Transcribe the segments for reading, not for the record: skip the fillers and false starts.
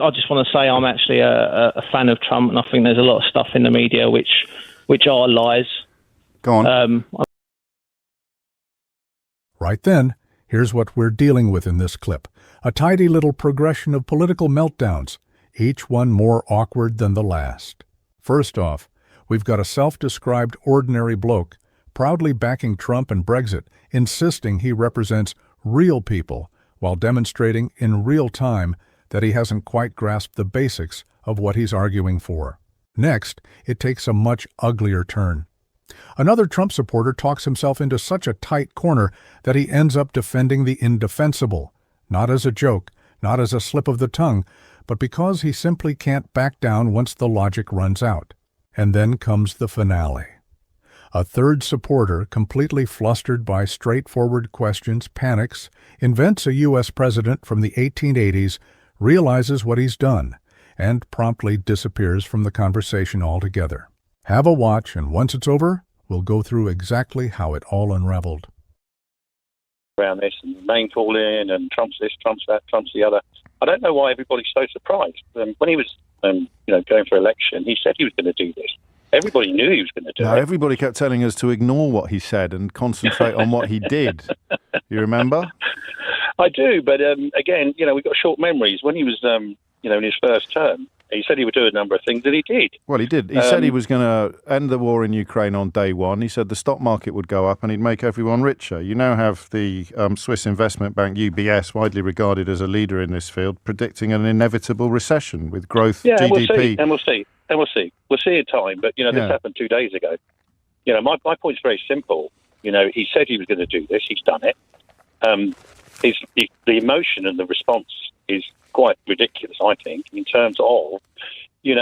I just want to say I'm actually a fan of Trump, and I think there's a lot of stuff in the media which are lies. Go on. Right then, here's what we're dealing with in this clip. A tidy little progression of political meltdowns, each one more awkward than the last. First off, we've got a self-described ordinary bloke proudly backing Trump and Brexit, insisting he represents real people while demonstrating in real time that he hasn't quite grasped the basics of what he's arguing for. Next, it takes a much uglier turn. Another Trump supporter talks himself into such a tight corner that he ends up defending the indefensible, not as a joke, not as a slip of the tongue, but because he simply can't back down once the logic runs out. And then comes the finale. A third supporter, completely flustered by straightforward questions, panics, invents a U.S. president from the 1880s, realizes what he's done, and promptly disappears from the conversation altogether. Have a watch, and once it's over, we'll go through exactly how it all unraveled. Around this, and name calling, and Trump's this, Trump's that, Trump's the other. I don't know why everybody's so surprised. When he was, going for election, he said he was going to do this. Everybody knew he was going to do it. Everybody kept telling us to ignore what he said and concentrate on what he did. You remember? I do, but again, we've got short memories. When he was, in his first term, he said he would do a number of things, and he did. Well, he did. He said he was going to end the war in Ukraine on day one. He said the stock market would go up and he'd make everyone richer. You now have the Swiss investment bank UBS, widely regarded as a leader in this field, predicting an inevitable recession with growth, GDP. We'll see. We'll see in time, but, this happened 2 days ago. My point's very simple. He said he was going to do this. He's done it. The emotion and the response is quite ridiculous, I think, in terms of, he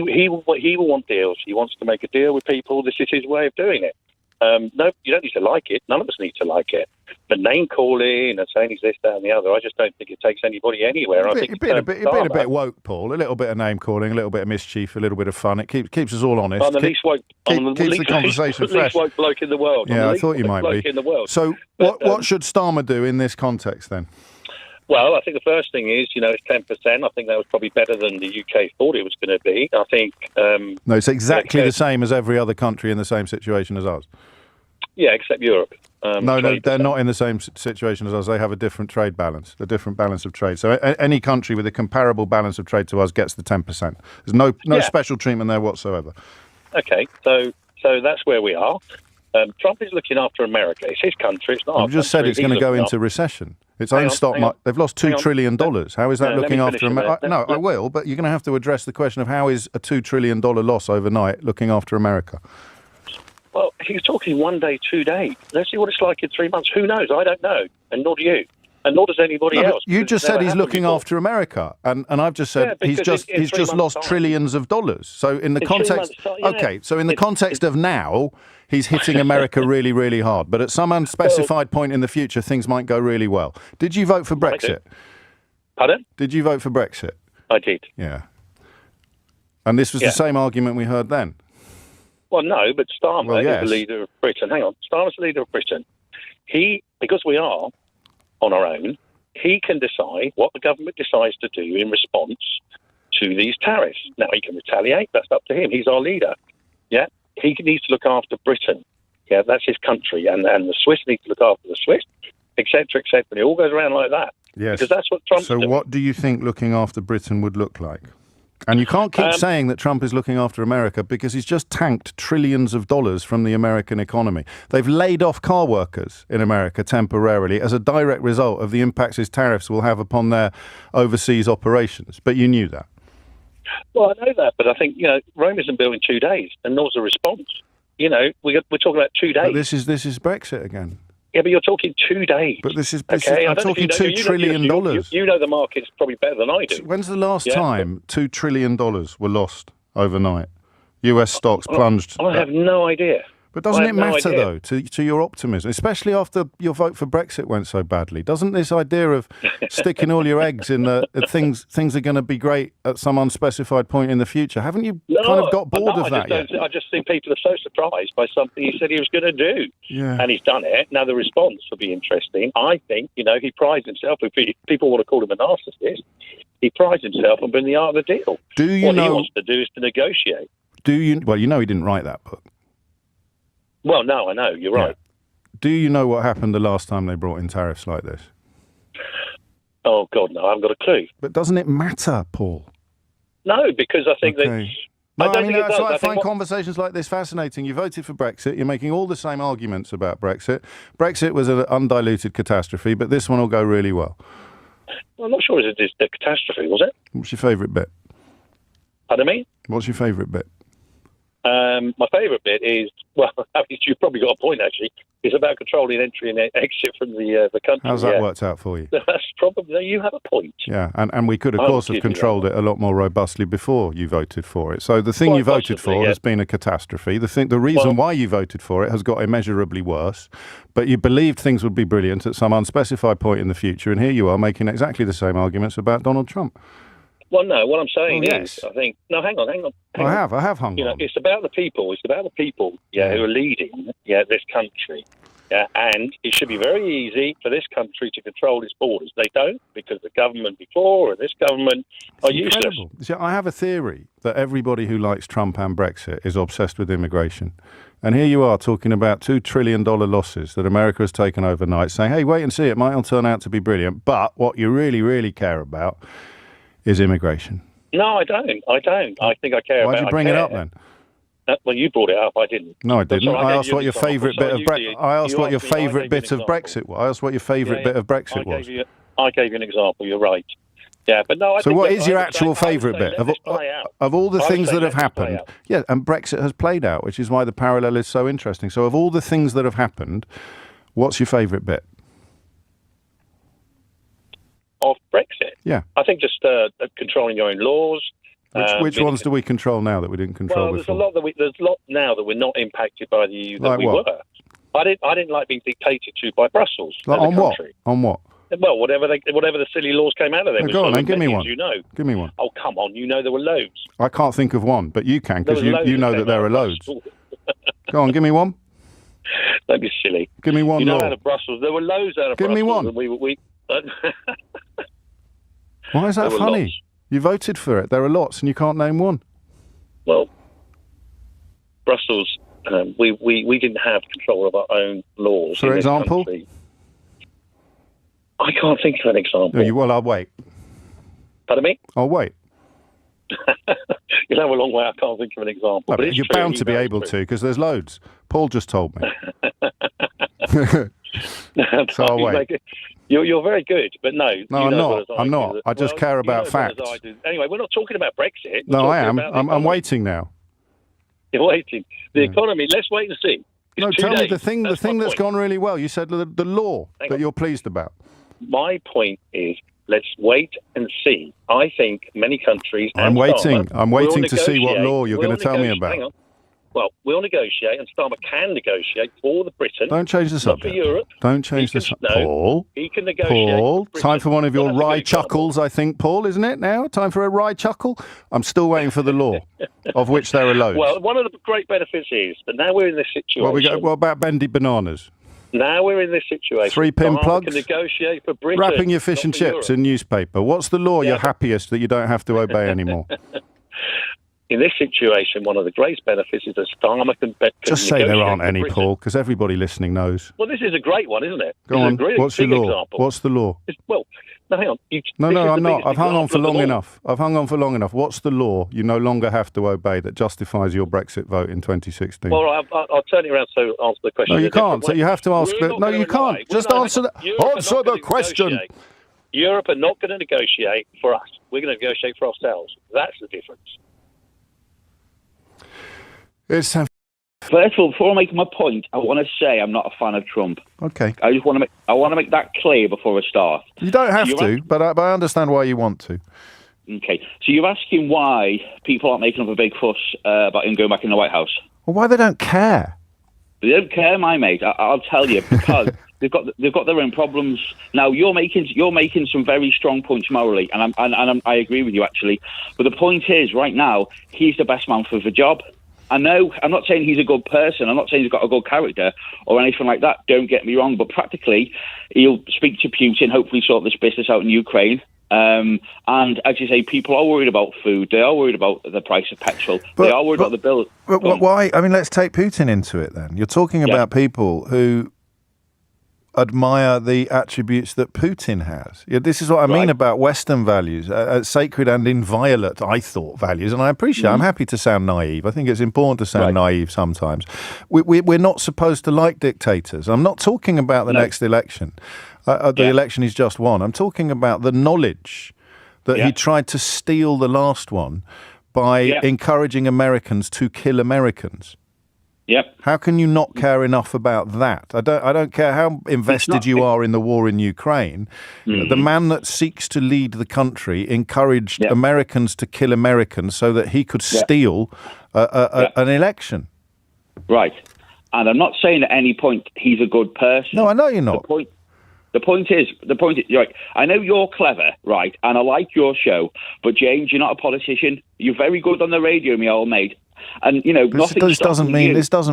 will want deals. He wants to make a deal with people. This is his way of doing it. No, you don't need to like it. None of us need to like it. But name calling and saying he's this, that, and the other, I just don't think it takes anybody anywhere. You've been a bit woke, Paul. A little bit of name calling, a little bit of mischief, a little bit of fun. It keeps us all honest. I'm the least woke. Keeps the conversation fresh. Least woke bloke in the world. Yeah, I thought you might be. In the world. So, what should Starmer do in this context then? Well, I think the first thing is, it's 10%. I think that was probably better than the UK thought it was going to be. I think... no, it's exactly the same as every other country in the same situation as ours. Yeah, except Europe. No, they're not in the same situation as us. They have a different trade balance, a different balance of trade. So any country with a comparable balance of trade to us gets the 10%. There's no special treatment there whatsoever. Okay, so that's where we are. Trump is looking after America. It's his country. It's not our country. You just said it's going to go into recession. Its own stock market. They've lost $2 trillion. How is that looking after America? No, I will, but you're going to have to address the question of how is a $2 trillion loss overnight looking after America? Well, he's talking 1 day, 2 days. Let's see what it's like in 3 months. Who knows? I don't know, and nor do you. And nor does anybody else. You just said he's looking after America, and I've just said he's just lost trillions of dollars. So in the context, so in the context of now, he's hitting America really, really hard. But at some unspecified point in the future, things might go really well. Did you vote for Brexit? Pardon? Did you vote for Brexit? I did. Yeah. And this was the same argument we heard then. Well, no, but Starmer is the leader of Britain. Hang on, Starmer's the leader of Britain. Because we are on our own, he can decide what the government decides to do in response to these tariffs. Now, he can retaliate. That's up to him. He's our leader. Yeah, he needs to look after Britain. Yeah, that's his country. And the Swiss need to look after the Swiss, etc., etc. And it all goes around like that. Yes. Because that's what Trump's doing. So what do you think looking after Britain would look like? And you can't keep saying that Trump is looking after America because he's just tanked trillions of dollars from the American economy. They've laid off car workers in America temporarily as a direct result of the impacts his tariffs will have upon their overseas operations. But you knew that. Well, I know that, but I think, Rome isn't built in 2 days, and nor's a response. We're talking about 2 days. But this is Brexit again. Yeah, but you're talking 2 days. But I'm talking $2 trillion. You know the market's probably better than I do. When's the last time $2 trillion were lost overnight? US stocks plunged. I have no idea. But doesn't it matter, though, to your optimism, especially after your vote for Brexit went so badly? Doesn't this idea of sticking all your eggs in things are going to be great at some unspecified point in the future, haven't you kind of got bored of that yet? I just think people are so surprised by something he said he was going to do. Yeah. And he's done it. Now, the response will be interesting. I think, he prides himself, if people want to call him a narcissist, he prides himself on being the art of the deal. Do you know... What he wants to do is to negotiate. Well, he didn't write that book. Well, no, I know. You're right. Do you know what happened the last time they brought in tariffs like this? Oh, God, no. I haven't got a clue. But doesn't it matter, Paul? No, because I think that... No, that's why I find conversations like this fascinating. You voted for Brexit. You're making all the same arguments about Brexit. Brexit was an undiluted catastrophe, but this one will go really well. Well, I'm not sure it was a catastrophe, was it? What's your favourite bit? Pardon me? What's your favourite bit? My favourite bit is, well, you've probably got a point, actually. It's about controlling entry and exit from the country. How's that worked out for you? That's probably, you have a point. Yeah, and we could, of course, have controlled it a lot more robustly before you voted for it. So the thing you voted for has been a catastrophe. The reason why you voted for it has got immeasurably worse, but you believed things would be brilliant at some unspecified point in the future, and here you are making exactly the same arguments about Donald Trump. Well, no, what I'm saying is, I think... No, hang on. I have hung on. It's about the people. It's about the people, who are leading, this country. Yeah, and it should be very easy for this country to control its borders. They don't, because the government before and this government are useless. See, I have a theory that everybody who likes Trump and Brexit is obsessed with immigration. And here you are talking about $2 trillion losses that America has taken overnight, saying, hey, wait and see, it might all turn out to be brilliant. But what you really, really care about is immigration. No, I don't. I think I care about it. Why'd you bring it up then? Well, you brought it up. I didn't. No, I didn't. I asked what your favourite bit of Brexit. I asked what your favourite bit of Brexit was. I asked what your favourite bit of Brexit was. I gave you an example. You're right. Yeah, but no. So, what is your actual favourite bit of all the things that have happened? Yeah, and Brexit has played out, which is why the parallel is so interesting. So, of all the things that have happened, what's your favourite bit? Of Brexit? Yeah. I think just controlling your own laws. Which ones do we control now that we didn't control before? There's a lot now that we're not impacted by the EU that we were. I didn't like being dictated to by Brussels. On what? On what? Well, whatever the silly laws came out of there. Go on, then, give me one. Give me one. Oh, come on, there were loads. I can't think of one, but you can, because you know that there are loads. Go on, give me one. Don't be silly. Give me one law. Out of Brussels, there were loads out of Brussels. Give me one. Why is that funny? Lots. You voted for it. There are lots, and you can't name one. Well, Brussels, we didn't have control of our own laws. For example? I can't think of an example. Well, I'll wait. Pardon me? I'll wait. You'll have a long way. I can't think of an example. No, but you're bound to be able to, because there's loads. Paul just told me. So I'll wait. You're very good, but no. No, I'm not. I just care about facts. Anyway, we're not talking about Brexit. No, I am. I'm waiting now. You're waiting. The economy, let's wait and see. Tell me the thing that's gone really well. You said the law that you're pleased about. My point is, let's wait and see. I think many countries... I'm waiting to see what law you're going to tell me about. Hang on. Well, we'll negotiate, and Starmer can negotiate for the Britain. Don't change the subject. Not for Europe. Don't change the subject. Paul. He can negotiate. Paul, time for one of your wry chuckles, I think, Paul, isn't it now? Time for a wry chuckle? I'm still waiting for the law, of which there are loads. Well, one of the great benefits is that now we're in this situation. What about bendy bananas? Now we're in this situation. 3-pin plugs? Can negotiate for Britain. Wrapping your fish and chips in newspaper. What's the law you're happiest that you don't have to obey anymore? In this situation, one of the greatest benefits is that Starmer can... Just say there aren't any, Paul, because everybody listening knows. Well, this is a great one, isn't it? Go on. What's your law? Example. What's the law? Well, no, hang on. No, I'm not. I've hung on for long enough. What's the law you no longer have to obey that justifies your Brexit vote in 2016? Well, I'll turn it around to answer the question. No, you can't. So you have to ask... No, you can't. Just answer the question. Europe are not going to negotiate for us. We're going to negotiate for ourselves. That's the difference. It's time. First of all, before I make my point, I want to say I'm not a fan of Trump. Okay. I want to make that clear before I start. You don't have to, but I understand why you want to. Okay. So you're asking why people aren't making up a big fuss about him going back in the White House? Well, why they don't care? They don't care, my mate. I'll tell you, because they've got their own problems. Now you're making some very strong points morally, and I agree with you actually. But the point is, right now, he's the best man for the job. I know. I'm not saying he's a good person. I'm not saying he's got a good character or anything like that. Don't get me wrong. But practically, he'll speak to Putin, hopefully sort this business out in Ukraine. And as you say, people are worried about food. They are worried about the price of petrol. They are worried about the bill. But why? I mean, let's take Putin into it then. You're talking about people who admire the attributes that Putin has. This is what I mean about Western values, sacred and inviolate, I thought, values. And I appreciate, I'm happy to sound naive. I think it's important to sound naive sometimes. We're not supposed to like dictators. I'm not talking about the next election. The election he's just won. I'm talking about the knowledge that he tried to steal the last one by encouraging Americans to kill Americans. Yep. How can you not care enough about that? I don't care how invested you are in the war in Ukraine. The man that seeks to lead the country encouraged Americans to kill Americans so that he could steal an election. Right. And I'm not saying at any point he's a good person. No, I know you're not. The point is, right, I know you're clever, right, and I like your show, but James, you're not a politician. You're very good on the radio, my old mate. And, you know, this doesn't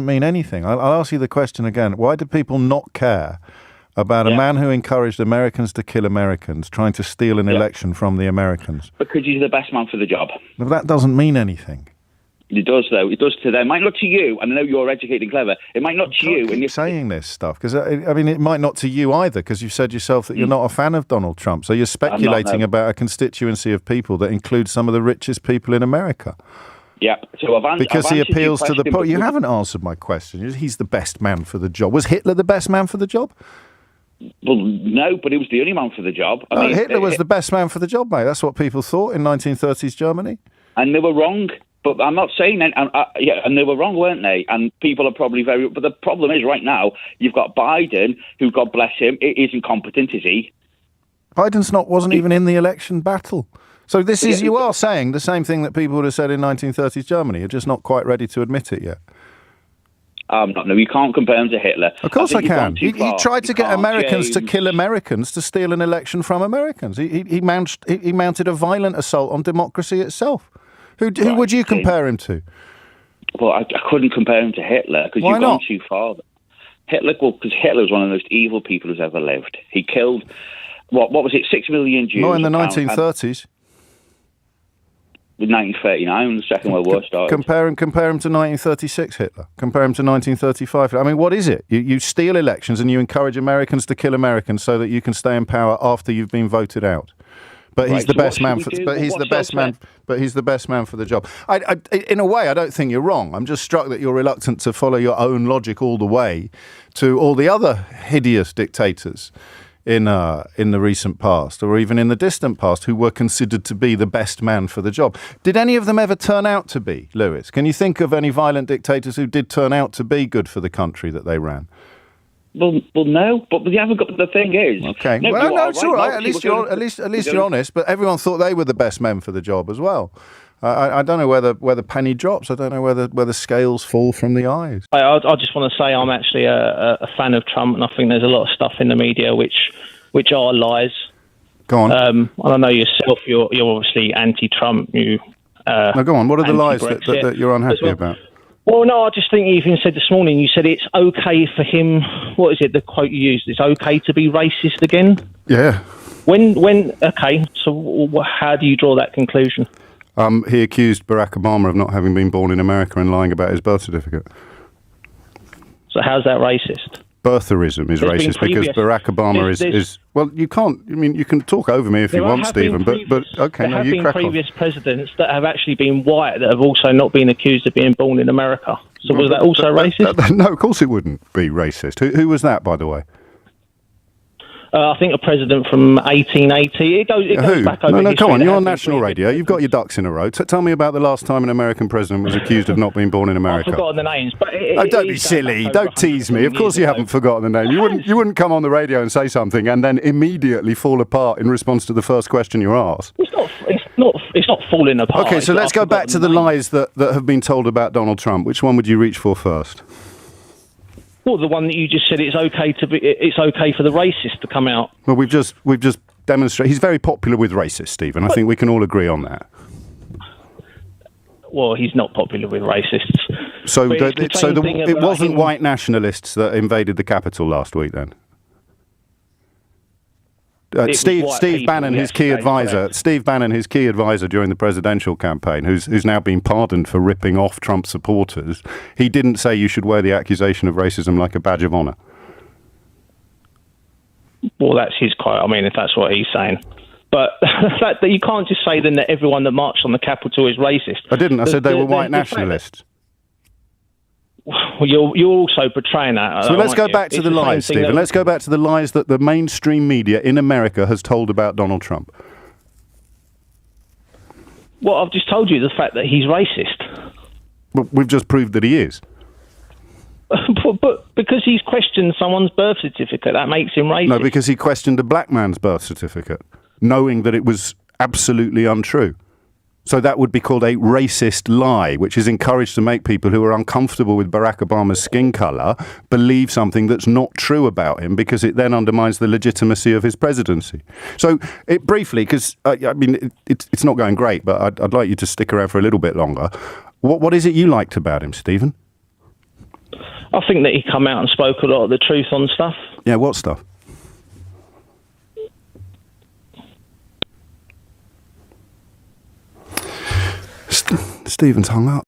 mean anything. I'll ask you the question again. Why do people not care about a man who encouraged Americans to kill Americans, trying to steal an election from the Americans? Because he's the best man for the job. No, that doesn't mean anything. It does, though. It does to them. It might not to you, and I know you're educated and clever. It might not to you. Keep saying this stuff, because, I mean, it might not to you either, because you've said yourself that you're not a fan of Donald Trump. So you're speculating about a constituency of people that includes some of the richest people in America. Yeah. So because he appeals to the poor. You haven't answered my question. He's the best man for the job. Was Hitler the best man for the job? Well, no, but he was the only man for the job. I mean, Hitler was the best man for the job, mate. That's what people thought in 1930s Germany. And they were wrong. But I'm not saying that, and they were wrong, weren't they? And people are probably but the problem is right now, you've got Biden, who, God bless him, isn't competent, is he? Biden's wasn't even in the election battle. So you are saying the same thing that people would have said in 1930s Germany. You're just not quite ready to admit it yet. No, you can't compare him to Hitler. Of course I can. He tried to get Americans to kill Americans to steal an election from Americans. He mounted a violent assault on democracy itself. Who would you compare him to? Well, I couldn't compare him to Hitler because you've gone too far. Because Hitler was one of the most evil people who's ever lived. He killed, what was it, 6 million Jews? No, in the 1930s. With 1939, when the Second World War started. Compare him to 1936 Hitler. Compare him to 1935. I mean, what is it? You steal elections and you encourage Americans to kill Americans so that you can stay in power after you've been voted out. But he's the best man. He's the best man for the job. In a way, I don't think you're wrong. I'm just struck that you're reluctant to follow your own logic all the way to all the other hideous dictators in the recent past, or even in the distant past, who were considered to be the best man for the job. Did any of them ever turn out to be, Lewis? Can you think of any violent dictators who did turn out to be good for the country that they ran? Well, no, but you haven't got. The thing is, okay. No, it's all right. At least you're honest. But everyone thought they were the best men for the job as well. I don't know where the penny drops. I don't know where the scales fall from the eyes. I just want to say I'm actually a fan of Trump, and I think there's a lot of stuff in the media which are lies. Go on. I know yourself. You're obviously anti-Trump. No, go on. What are the lies that you're unhappy about? Well, no, I just think you even said this morning, you said it's okay for him, what is it, the quote you used, it's okay to be racist again? Yeah. Okay, so how do you draw that conclusion? He accused Barack Obama of not having been born in America and lying about his birth certificate. So how's that racist? Birtherism is racist because Barack Obama is well, you can't. I mean, you can talk over me if you want, Stephen. But okay, no, you crack on. There have been previous presidents that have actually been white that have also not been accused of being born in America. So was that also racist? No, of course it wouldn't be racist. Who was that, by the way? I think a president from 1880. It goes back over No, come on. You're on national radio. You've got your ducks in a row. Tell me about the last time an American president was accused of not being born in America. I've forgotten the names. But don't be silly. Don't tease me. Of course you haven't forgotten the name. You wouldn't come on the radio and say something and then immediately fall apart in response to the first question you're asked. It's not falling apart. Okay, so let's go back to the lies that have been told about Donald Trump. Which one would you reach for first? Well, the one that you just said it's okay for the racist to come out. Well, we've just demonstrated he's very popular with racists, Stephen. I think we can all agree on that. Well, he's not popular with racists. So it wasn't white nationalists that invaded the Capitol last week, then. Steve Bannon, his key advisor during the presidential campaign, who's now been pardoned for ripping off Trump supporters, he didn't say you should wear the accusation of racism like a badge of honor. Well, that's his quote. I mean, if that's what he's saying. But you can't just say then that everyone that marched on the Capitol is racist. I didn't. I said they were white nationalists. Well, you're also portraying that. So let's go back to the lies, Stephen. Let's go back to the lies that the mainstream media in America has told about Donald Trump. Well, I've just told you the fact that he's racist. Well, we've just proved that he is. But because he's questioned someone's birth certificate, that makes him racist. No, because he questioned a black man's birth certificate, knowing that it was absolutely untrue. So that would be called a racist lie, which is encouraged to make people who are uncomfortable with Barack Obama's skin colour believe something that's not true about him, because it then undermines the legitimacy of his presidency. So briefly, because it's not going great, but I'd like you to stick around for a little bit longer. What is it you liked about him, Stephen? I think that he come out and spoke a lot of the truth on stuff. Yeah, what stuff? Stephen's hung up.